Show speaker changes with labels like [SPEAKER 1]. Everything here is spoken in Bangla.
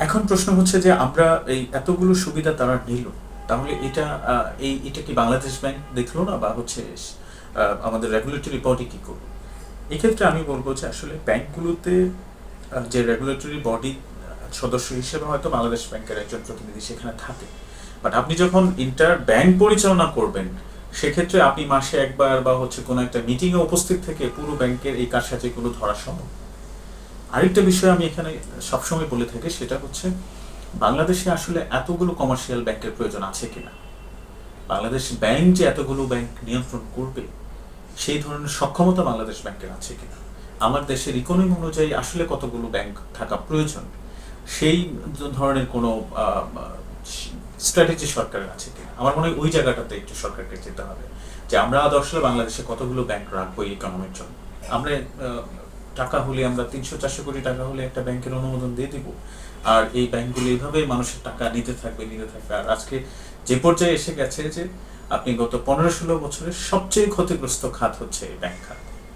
[SPEAKER 1] এখন প্রশ্ন হচ্ছে যে আমরা এই এতগুলো সুবিধা তারা নিল, তাহলে এটা কি বাংলাদেশ ব্যাংক দেখলো না, বা হচ্ছে আমাদের রেগুলেটরি বডি কি করলো? এক্ষেত্রে আমি বলবো যে আসলে ব্যাংকগুলোতে যে রেগুলেটরি বডি সদস্য হিসেবে হয়তো বাংলাদেশ ব্যাংকের একজন প্রতিনিধি সেখানে থাকে, বাট আপনি যখন ইন্টার ব্যাংক পরিচালনা করবেন, সেক্ষেত্রে আপনি মাসে একবার বা হচ্ছে কোনো একটা মিটিংয়ে উপস্থিত থেকে পুরো ব্যাংকের এই কারসাজিগুলো ধরা সম্ভব। আরেকটা বিষয় আমি এখানে সবসময় বলে থাকি, সেটা হচ্ছে বাংলাদেশে আসলে এতগুলো কমার্শিয়াল ব্যাংকের প্রয়োজন আছে কিনা, বাংলাদেশ ব্যাংক যে এতগুলো ব্যাংক নিয়ন্ত্রণ করবে সেই ধরনের সক্ষমতা বাংলাদেশ ব্যাংকের আছে কিনা, আমার দেশের ইকোনমি অনুযায়ী আসলে কতগুলো ব্যাংক থাকা প্রয়োজন, সেই ধরনের কোনো স্ট্র্যাটেজি সরকারের আছে কিনা। আমার মনে হয় ওই জায়গাটাতে একটু সরকারকে যেতে হবে, যে আমরা আসলে বাংলাদেশে কতগুলো ব্যাংক রাখবো এই ইকোনমির জন্য। আমরা টাকা হলে, আমরা 300-400 কোটি টাকা হলে একটা ব্যাংকের অনুমোদন দিয়ে দিব, আর এই ব্যাংকগুলো এইভাবে মানুষের টাকা নিতে থাকবে। আর আজকে যে পর্যায়ে এসে গেছে যে আপনি গত 15-16 বছরের সবচেয়ে ক্ষতিগ্রস্ত খাত হচ্ছে এই ব্যাংক খাত।